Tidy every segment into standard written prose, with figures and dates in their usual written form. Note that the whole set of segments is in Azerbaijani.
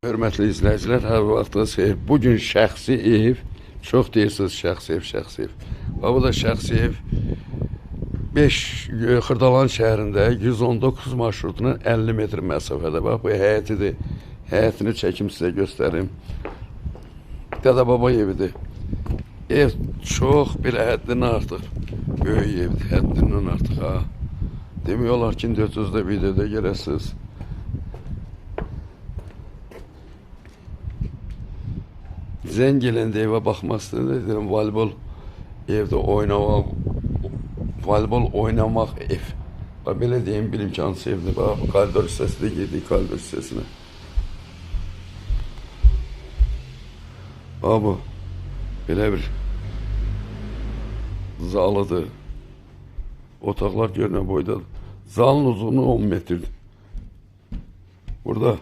Hörmətli izləyicilər, hər vaxtınız xeyir. Bugün şəxsi ev, çox deyirsiniz şəxsi ev. Bu da şəxsi ev 5 Xırdalan şəhərində 119 marşrutunun 50 metr məsafədə. Bax, bu həyətidir. Həyətini çəkim sizə göstərim. Dədə-baba evidir. Ev çox belə həddindən artıq böyük evdir, həddindən artıq. Demək olar ki, 400-də videoda görəsiniz. Zəng gələndə evə baxmaq istədim, voleybol evdə oynamaq ev. Belə deyim, bir imkansız evdir. Bax, koridor hissəsində girdik, koridor hissəsinə. Bu, belə bir zalıdır. Otaqlar görünən boydadır. Zalın uzunluğu 10 metrdir. Burada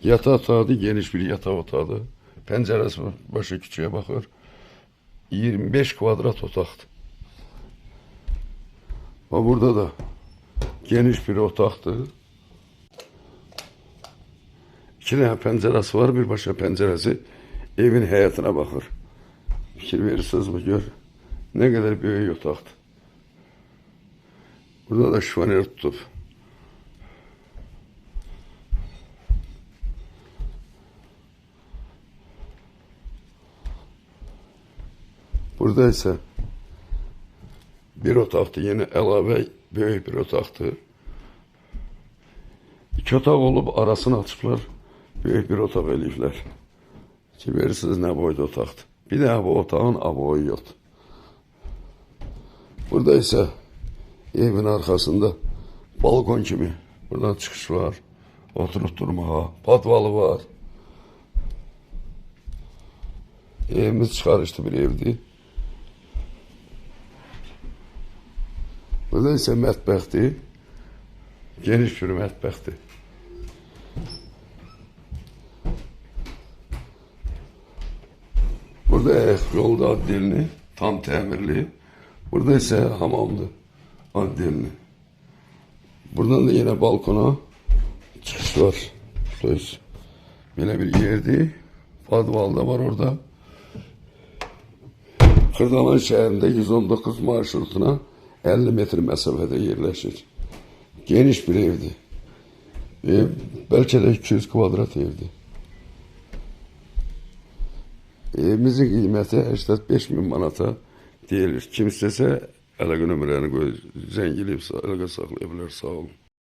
yataq otağıdır, geniş bir yataq otağıdır. Pəncərəsi başı küçüyə baxır. 25 kvadrat otaqdır. Burada da geniş bir otaqdır. 2 dənə pəncərəsi var, bir başa pəncərəsi evin həyatına baxır. Fikir verirsiniz mi, gör. Nə qədər böyük otaqdır. Burada da şifoner tutub. Burada ise bir otaqdır, yine əlavə böyük bir otaqdır. 2 otaq olub, arasını açıblar, böyük bir otaq eləyiblər. Ki, verirsiniz nə boyda otaqdır. Bir də bu otağın boyu yoxdur. Burada ise evin arxasında balkon kimi buradan çıxış var, oturup durmağa, padvalı var. Evimiz çıxarışlı bir evdir. Burada ise mətbəxdir, geniş bir mətbəxdir. Burada yolda addelini, tam təmirli. Burada ise hamamdır, addelini. Buradan da yine balkona çıxış var. Belə bir yerdir. Padval da var orada. Xırdalan şəhərində 119 marşrutuna 50 metr məsafədə yerləşir. Geniş bir evdir. Bəlkə də 200 kvadrat evdir. Evimizin qiyməti 85.000 manata deyilir. Kim istəsə əlaqə nömrələrini qoyur, zəng eləyib əlaqə saxlaya bilər. Sağ olun.